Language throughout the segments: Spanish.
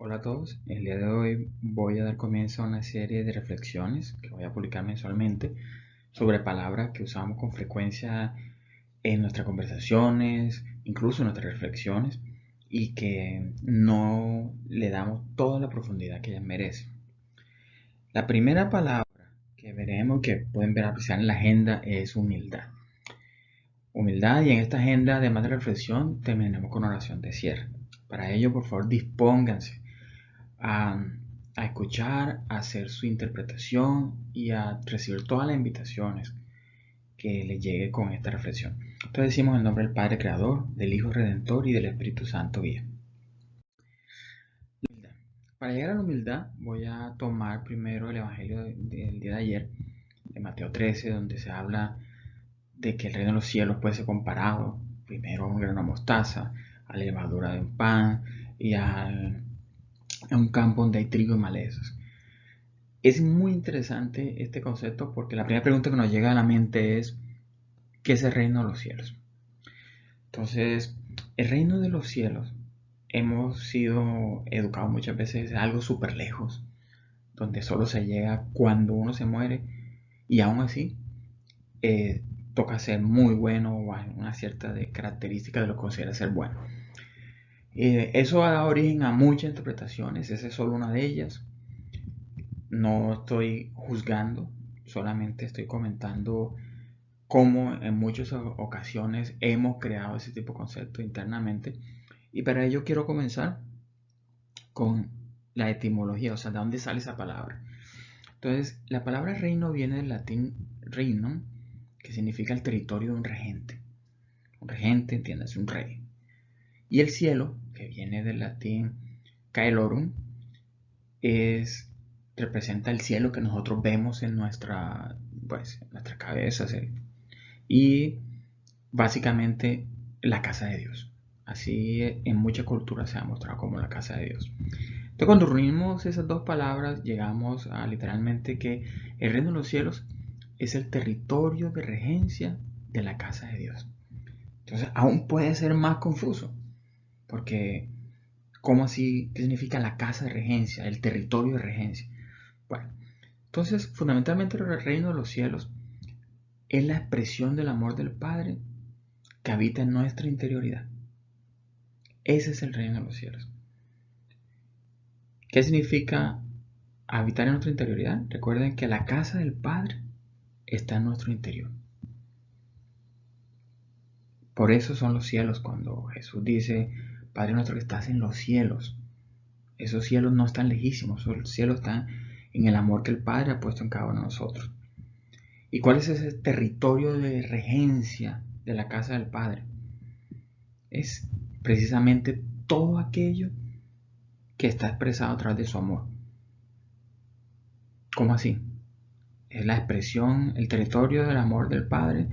Hola a todos, el día de hoy voy a dar comienzo a una serie de reflexiones que voy a publicar mensualmente sobre palabras que usamos con frecuencia en nuestras conversaciones, incluso en nuestras reflexiones, y que no le damos toda la profundidad que ellas merecen. La primera palabra que veremos, que pueden ver apreciar en la agenda, es humildad. Humildad, y en esta agenda, además de reflexión, terminaremos con oración de cierre. Para ello, por favor, dispónganse a, a escuchar, a hacer su interpretación y a recibir todas las invitaciones que les llegue con esta reflexión. Entonces decimos en nombre del Padre Creador, del Hijo Redentor y del Espíritu Santo Guía. Para llegar a la humildad voy a tomar primero el Evangelio del día de ayer, de Mateo 13, donde se habla de que el reino de los cielos puede ser comparado primero a un grano de mostaza, a la levadura de un pan y a un campo donde hay trigo y malezas. Es muy interesante este concepto porque la primera pregunta que nos llega a la mente es: ¿qué es el reino de los cielos? Entonces, el reino de los cielos, hemos sido educados muchas veces a algo súper lejos, donde solo se llega cuando uno se muere, y aún así toca ser muy bueno o hay una cierta de característica de lo que considera ser bueno. Eso da origen a muchas interpretaciones, esa es solo una de ellas. No estoy juzgando, solamente estoy comentando cómo en muchas ocasiones hemos creado ese tipo de conceptos internamente. Y para ello quiero comenzar con la etimología, o sea, de dónde sale esa palabra. Entonces, la palabra reino viene del latín regnum, que significa el territorio de un regente. Un regente, entiéndase, un rey. Y el cielo, que viene del latín caelorum, es, representa el cielo que nosotros vemos en nuestras cabezas, y básicamente la casa de Dios. Así en muchas culturas se ha mostrado como la casa de Dios. Entonces, cuando reunimos esas dos palabras, llegamos a literalmente que el reino de los cielos es el territorio de regencia de la casa de Dios. Entonces, aún puede ser más confuso, porque ¿cómo así? ¿Qué significa la casa de regencia, el territorio de regencia? Bueno, entonces, fundamentalmente el reino de los cielos es la expresión del amor del Padre que habita en nuestra interioridad. Ese es el reino de los cielos. ¿Qué significa habitar en nuestra interioridad? Recuerden que la casa del Padre está en nuestro interior. Por eso son los cielos cuando Jesús dice: Padre nuestro que estás en los cielos. Esos cielos no están lejísimos, esos cielos están en el amor que el Padre ha puesto en cada uno de nosotros. ¿Y cuál es ese territorio de regencia de la casa del Padre? Es precisamente todo aquello que está expresado a través de su amor. ¿Cómo así? Es la expresión, el territorio del amor del Padre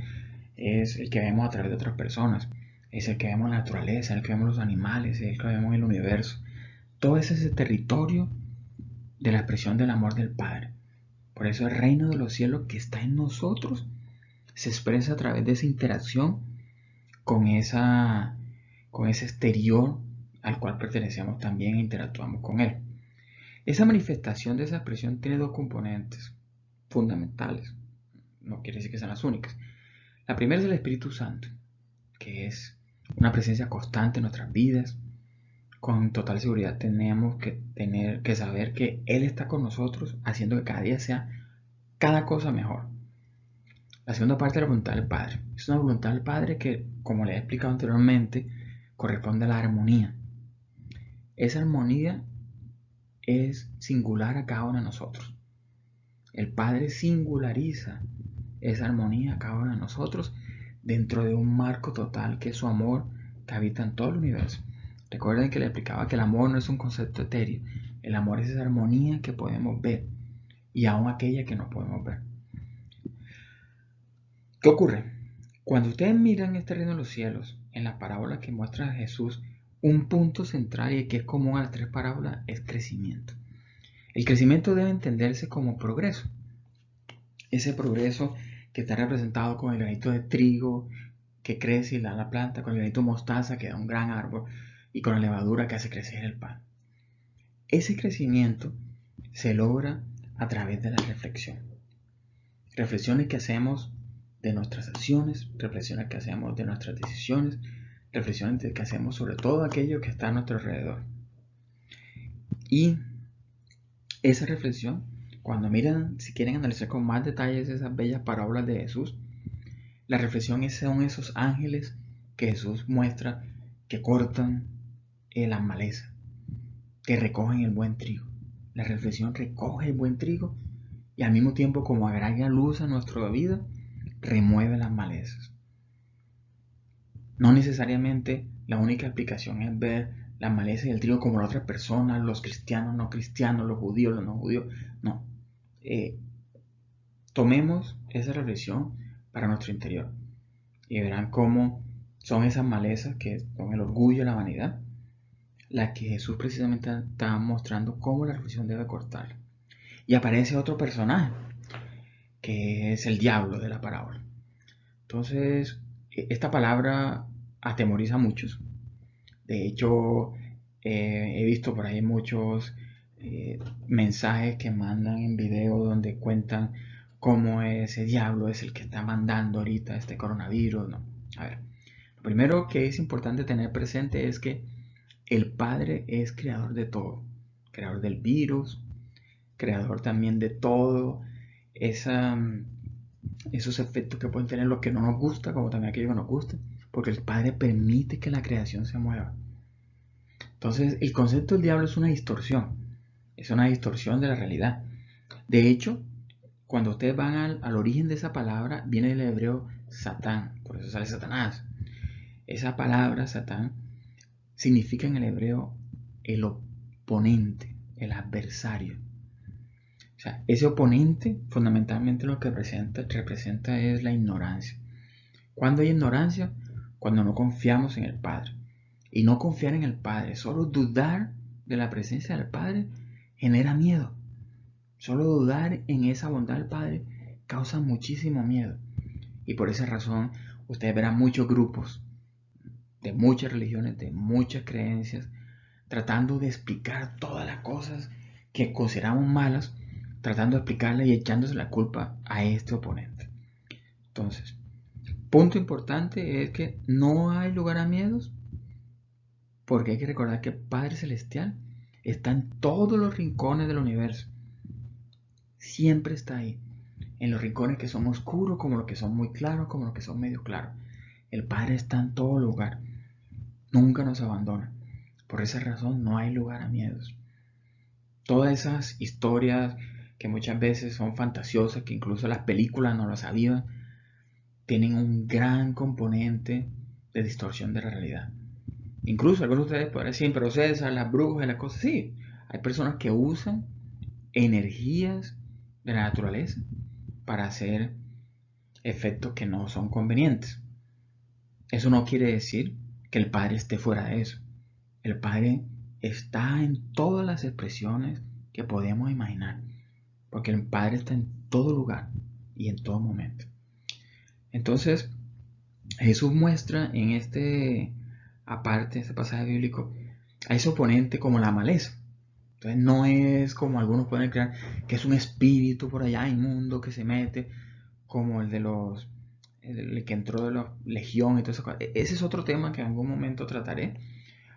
es el que vemos a través de otras personas, es el que vemos en la naturaleza, el que vemos en los animales, el que vemos en el universo. Todo ese es el territorio de la expresión del amor del Padre. Por eso el reino de los cielos que está en nosotros se expresa a través de esa interacción con, con ese exterior al cual pertenecemos también e interactuamos con él. Esa manifestación de esa expresión tiene dos componentes fundamentales. No quiere decir que sean las únicas. La primera es el Espíritu Santo, que es una presencia constante en nuestras vidas. Con total seguridad tenemos que tener que saber que Él está con nosotros, haciendo que cada día sea cada cosa mejor. La segunda parte de la voluntad del Padre. Es una voluntad del Padre que, como le he explicado anteriormente, corresponde a la armonía. Esa armonía es singular a cada uno de nosotros. El Padre singulariza esa armonía a cada uno de nosotros dentro de un marco total que es su amor que habita en todo el universo. Recuerden que le explicaba que el amor no es un concepto etéreo. El amor es esa armonía que podemos ver y aún aquella que no podemos ver. ¿Qué ocurre? Cuando ustedes miran este reino de los cielos, en la parábola que muestra a Jesús, un punto central y que es común a las tres parábolas es crecimiento. El crecimiento debe entenderse como progreso. Ese progreso que está representado con el granito de trigo que crece y da la planta, con el granito de mostaza que da un gran árbol y con la levadura que hace crecer el pan. Ese crecimiento se logra a través de la reflexión. Reflexiones que hacemos de nuestras acciones, reflexiones que hacemos de nuestras decisiones, reflexiones que hacemos sobre todo aquello que está a nuestro alrededor. Y esa reflexión, cuando miran, si quieren analizar con más detalles esas bellas parábolas de Jesús, la reflexión son esos ángeles que Jesús muestra que cortan las malezas, que recogen el buen trigo. La reflexión recoge el buen trigo y al mismo tiempo, como agrega luz a nuestra vida, remueve las malezas. No necesariamente la única explicación es ver las malezas y el trigo como la otra persona, los cristianos, no cristianos, los judíos, los no judíos. No. Tomemos esa reflexión para nuestro interior y verán cómo son esas malezas que son el orgullo y la vanidad, las que Jesús precisamente está mostrando cómo la reflexión debe cortar. Y aparece otro personaje, que es el diablo de la parábola. Entonces, esta palabra atemoriza a muchos. De hecho, he visto por ahí muchos mensajes que mandan en video donde cuentan cómo ese diablo es el que está mandando ahorita este coronavirus. No. A ver, lo primero que es importante tener presente es que el Padre es creador de todo, creador del virus, creador también de todo esos efectos que pueden tener los que no nos gusta, como también aquellos que nos gustan, porque el Padre permite que la creación se mueva. Entonces, el concepto del diablo es una distorsión de la realidad. De hecho, cuando ustedes van al origen de esa palabra, viene del hebreo Satán, por eso sale Satanás. Esa palabra, Satán, significa en el hebreo el oponente, el adversario. O sea, ese oponente fundamentalmente lo que representa es la ignorancia. ¿Cuándo hay ignorancia? Cuando no confiamos en el Padre. Y no confiar en el Padre, solo dudar de la presencia del Padre genera miedo. Solo dudar en esa bondad del Padre causa muchísimo miedo. Y por esa razón ustedes verán muchos grupos de muchas religiones, de muchas creencias, tratando de explicar todas las cosas que consideramos malas, tratando de explicarlas y echándose la culpa a este oponente. Entonces, punto importante es que no hay lugar a miedos, porque hay que recordar que el Padre Celestial está en todos los rincones del universo. Siempre está ahí. En los rincones que son oscuros, como los que son muy claros, como los que son medio claros. El Padre está en todo lugar. Nunca nos abandona. Por esa razón no hay lugar a miedos. Todas esas historias que muchas veces son fantasiosas, que incluso las películas no las avivan, tienen un gran componente de distorsión de la realidad. Incluso algunos de ustedes podrán decir, pero César, las brujas, las cosas, sí. Hay personas que usan energías de la naturaleza para hacer efectos que no son convenientes. Eso no quiere decir que el Padre esté fuera de eso. El Padre está en todas las expresiones que podemos imaginar, porque el Padre está en todo lugar y en todo momento. Entonces, Jesús muestra en este pasaje bíblico, a ese oponente como la maleza. Entonces no es como algunos pueden creer que es un espíritu por allá inmundo que se mete, como el que entró de la legión y todo eso. Ese es otro tema que en algún momento trataré.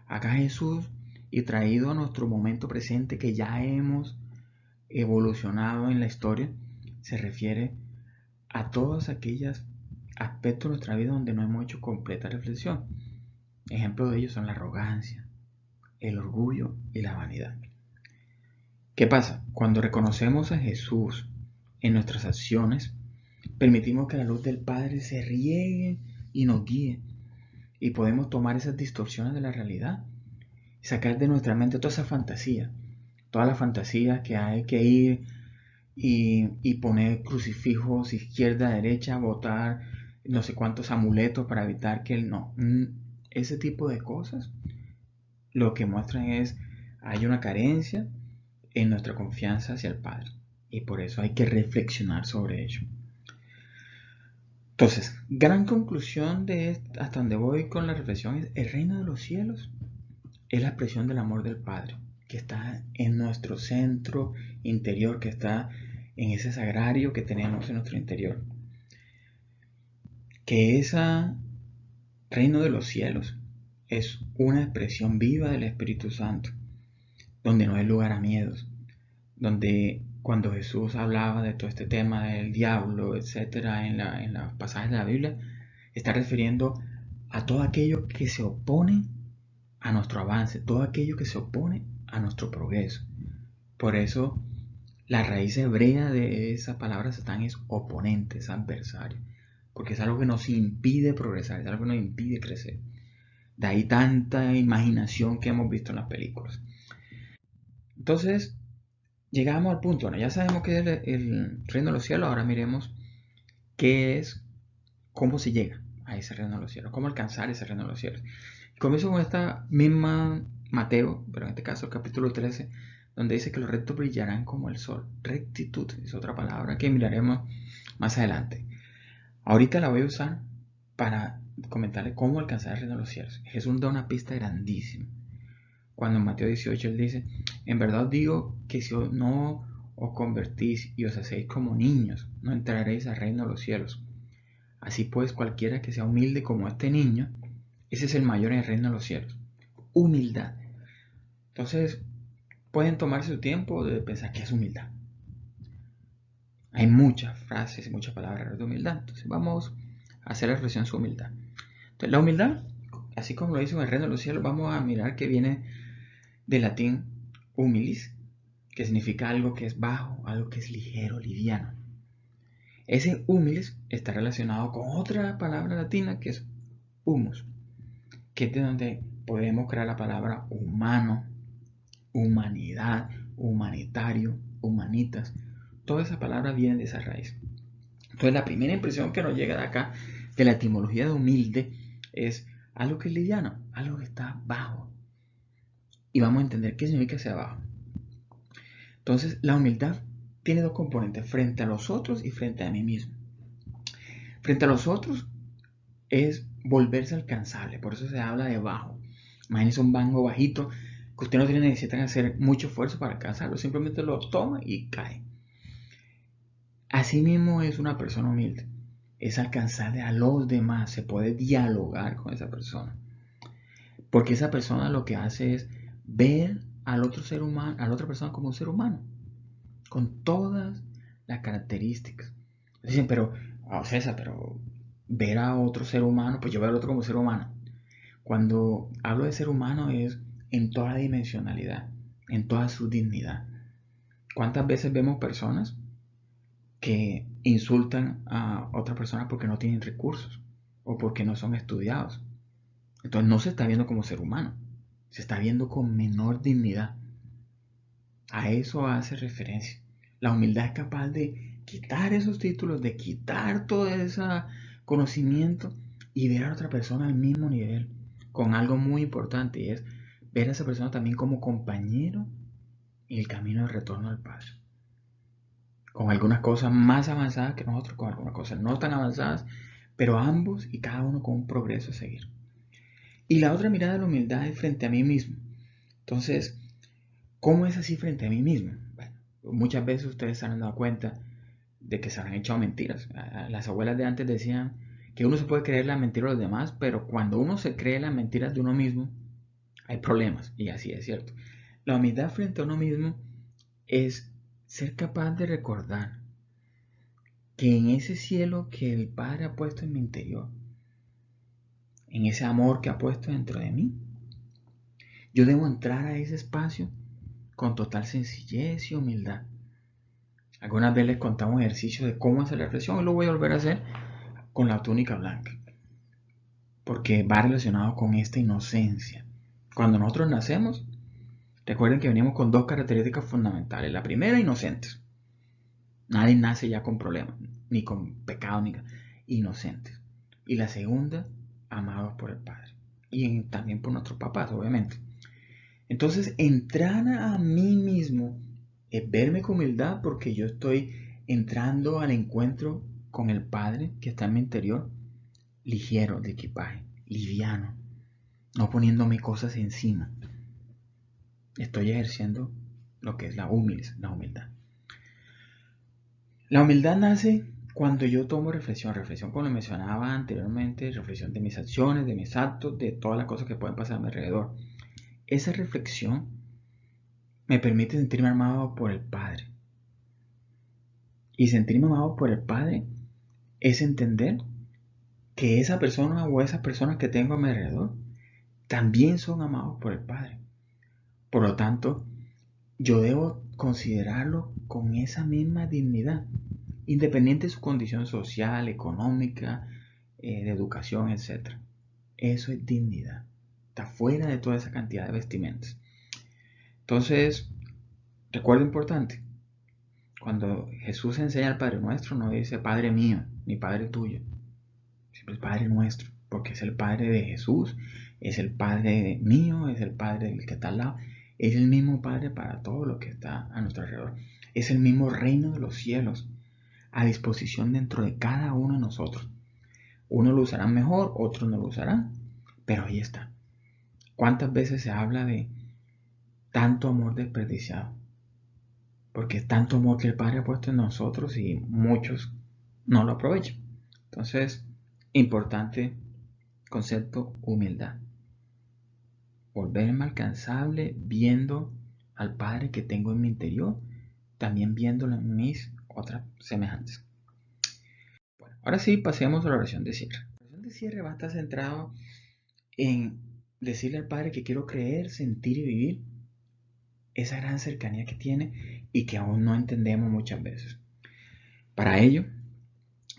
Acá Jesús, y traído a nuestro momento presente que ya hemos evolucionado en la historia, se refiere a todos aquellos aspectos de nuestra vida donde no hemos hecho completa reflexión. Ejemplos de ellos son la arrogancia, el orgullo y la vanidad. ¿Qué pasa? Cuando reconocemos a Jesús en nuestras acciones, permitimos que la luz del Padre se riegue y nos guíe. Y podemos tomar esas distorsiones de la realidad y sacar de nuestra mente toda esa fantasía. Toda la fantasía que hay que ir y poner crucifijos izquierda, derecha, botar no sé cuántos amuletos para evitar que no. Ese tipo de cosas lo que muestran es hay una carencia en nuestra confianza hacia el Padre. Y por eso hay que reflexionar sobre ello. Entonces, gran conclusión de hasta donde voy con la reflexión es el reino de los cielos es la expresión del amor del Padre, que está en nuestro centro interior, que está en ese sagrario que tenemos en nuestro interior. Que ese reino de los cielos es una expresión viva del Espíritu Santo, donde no hay lugar a miedos, donde cuando Jesús hablaba de todo este tema del diablo, etcétera, en los pasajes de la Biblia, está refiriendo a todo aquello que se opone a nuestro avance, todo aquello que se opone a nuestro progreso. Por eso la raíz hebrea de esa palabra Satán es oponente, es adversario, porque es algo que nos impide progresar, es algo que nos impide crecer. De ahí tanta imaginación que hemos visto en las películas. Entonces, llegamos al punto, bueno, ya sabemos qué es el reino de los cielos, ahora miremos qué es, cómo se llega a ese reino de los cielos, cómo alcanzar ese reino de los cielos. Comienzo con esta misma Mateo, pero en este caso el capítulo 13, donde dice que los rectos brillarán como el sol. Rectitud es otra palabra que miraremos más adelante. Ahorita la voy a usar para comentarle cómo alcanzar el reino de los cielos. Jesús da una pista grandísima. Cuando en Mateo 18 él dice, en verdad digo que si no os convertís y os hacéis como niños, no entraréis al reino de los cielos. Así pues, cualquiera que sea humilde como este niño, ese es el mayor en el reino de los cielos. Humildad. Entonces, pueden tomarse su tiempo de pensar qué es humildad. Hay muchas frases y muchas palabras de humildad. Entonces, vamos a hacer la reflexión sobre humildad. Entonces, la humildad, así como lo dice en el reino de los cielos, vamos a mirar que viene del latín humilis, que significa algo que es bajo, algo que es ligero, liviano. Ese humilis está relacionado con otra palabra latina que es humus, que es de donde podemos crear la palabra humano, humanidad, humanitario, humanitas. Todas esas palabras vienen de esa raíz. Entonces la primera impresión que nos llega de acá, de la etimología de humilde, es algo que es liviano, algo que está bajo. Y vamos a entender qué significa hacia abajo. Entonces la humildad tiene dos componentes, frente a los otros y frente a mí mismo. Frente a los otros es volverse alcanzable, por eso se habla de bajo. Imagínense un banco bajito que usted no tiene necesidad de hacer mucho esfuerzo para alcanzarlo, simplemente lo toma y cae. Asimismo es una persona humilde, es alcanzarle a los demás, se puede dialogar con esa persona, porque esa persona lo que hace es ver al otro ser humano, a la otra persona como un ser humano, con todas las características. Dicen, pero, César, pero ver a otro ser humano, pues yo veo al otro como ser humano. Cuando hablo de ser humano es en toda la dimensionalidad, en toda su dignidad. ¿Cuántas veces vemos personas que insultan a otras personas porque no tienen recursos o porque no son estudiados? Entonces no se está viendo como ser humano, se está viendo con menor dignidad. A eso hace referencia. La humildad es capaz de quitar esos títulos, de quitar todo ese conocimiento y ver a la otra persona al mismo nivel, con algo muy importante, y es ver a esa persona también como compañero en el camino de retorno al Padre. Con algunas cosas más avanzadas que nosotros, con algunas cosas no tan avanzadas, pero ambos y cada uno con un progreso a seguir. Y la otra mirada de la humildad es frente a mí mismo. Entonces, ¿cómo es así frente a mí mismo? Bueno, muchas veces ustedes se han dado cuenta de que se han echado mentiras. Las abuelas de antes decían que uno se puede creer las mentiras de los demás, pero cuando uno se cree las mentiras de uno mismo, hay problemas. Y así es cierto. La humildad frente a uno mismo es ser capaz de recordar que en ese cielo que el Padre ha puesto en mi interior, en ese amor que ha puesto dentro de mí, yo debo entrar a ese espacio con total sencillez y humildad. Algunas veces les contamos un ejercicio de cómo hacer la reflexión y lo voy a volver a hacer con la túnica blanca, porque va relacionado con esta inocencia. Cuando nosotros nacemos, recuerden que venimos con dos características fundamentales. La primera, inocentes. Nadie nace ya con problemas, ni con pecado, ni inocentes. Y la segunda, amados por el Padre. Y también por nuestros papás, obviamente. Entonces, entrar a mí mismo es verme con humildad porque yo estoy entrando al encuentro con el Padre que está en mi interior, ligero de equipaje, liviano, no poniéndome cosas encima. estoy ejerciendo lo que es la humildad. La humildad nace cuando yo tomo reflexión como lo mencionaba anteriormente, reflexión de mis acciones, de mis actos, de todas las cosas que pueden pasar a mi alrededor. Esa reflexión me permite sentirme amado por el Padre. Y sentirme amado por el Padre es entender que esa persona o esas personas que tengo a mi alrededor también son amados por el Padre. Por lo tanto, yo debo considerarlo con esa misma dignidad, independiente de su condición social, económica, de educación, etc. Eso es dignidad. Está fuera de toda esa cantidad de vestimentas. Entonces, recuerdo importante, cuando Jesús enseña al Padre Nuestro, no dice Padre mío, ni Padre tuyo. Siempre es Padre Nuestro, porque es el Padre de Jesús, es el Padre mío, es el Padre del que está al lado. Es el mismo Padre para todo lo que está a nuestro alrededor. Es el mismo reino de los cielos a disposición dentro de cada uno de nosotros. Unos lo usarán mejor, otros no lo usarán, pero ahí está. ¿Cuántas veces se habla de tanto amor desperdiciado? Porque es tanto amor que el Padre ha puesto en nosotros y muchos no lo aprovechan. Entonces, importante concepto, humildad. Volverme alcanzable viendo al Padre que tengo en mi interior, también viéndolo en mis otras semejantes. Bueno, ahora sí, pasemos a la oración de cierre. La oración de cierre va a estar centrada en decirle al Padre que quiero creer, sentir y vivir esa gran cercanía que tiene y que aún no entendemos muchas veces. Para ello,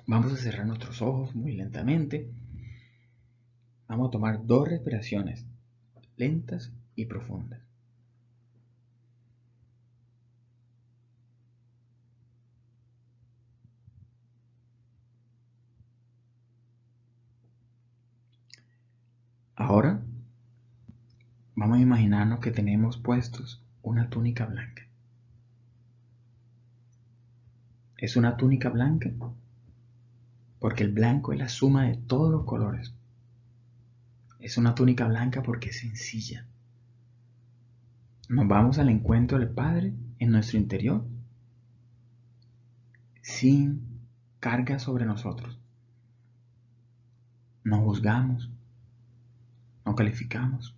vamos a cerrar nuestros ojos muy lentamente. Vamos a tomar 2 respiraciones lentas y profundas. Ahora vamos a imaginarnos que tenemos puestos una túnica blanca. Es una túnica blanca porque el blanco es la suma de todos los colores. Es una túnica blanca porque es sencilla. Nos vamos al encuentro del Padre en nuestro interior sin carga sobre nosotros. No juzgamos, no calificamos.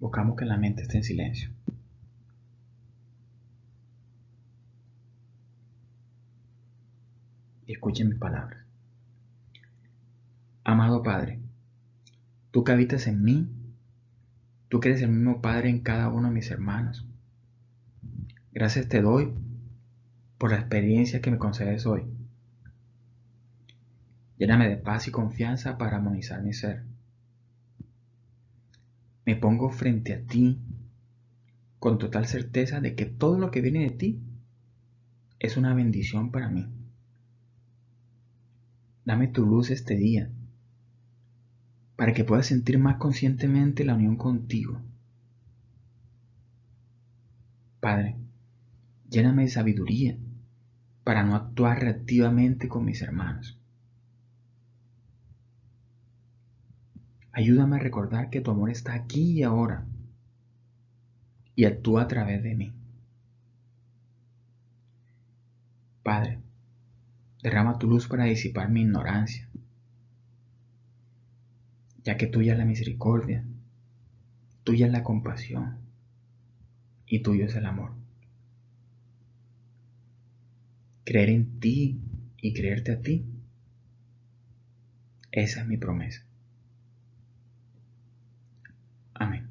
Buscamos que la mente esté en silencio. Y escuchen mis palabras. Amado Padre, tú que habitas en mí, tú que eres el mismo Padre en cada uno de mis hermanos. Gracias te doy por la experiencia que me concedes hoy. Lléname de paz y confianza para armonizar mi ser. Me pongo frente a ti con total certeza de que todo lo que viene de ti es una bendición para mí. Dame tu luz este día para que pueda sentir más conscientemente la unión contigo. Padre, lléname de sabiduría para no actuar reactivamente con mis hermanos. Ayúdame a recordar que tu amor está aquí y ahora y actúa a través de mí. Padre, derrama tu luz para disipar mi ignorancia, ya que tuya es la misericordia, tuya es la compasión y tuyo es el amor. Creer en ti y creerte a ti, esa es mi promesa. Amén.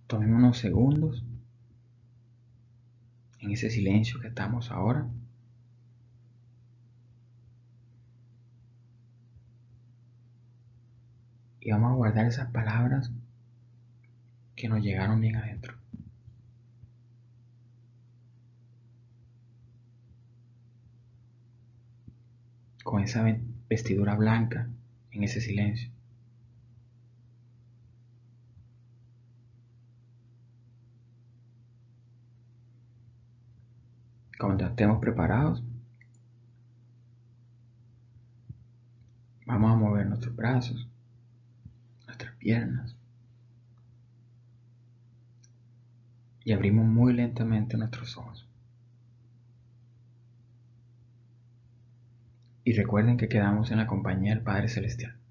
Tomemos unos segundos en ese silencio que estamos ahora. Y vamos a guardar esas palabras que nos llegaron bien adentro. Con esa vestidura blanca en ese silencio. Cuando estemos preparados, vamos a mover nuestros brazos, piernas. Y abrimos muy lentamente nuestros ojos. Y recuerden que quedamos en la compañía del Padre Celestial.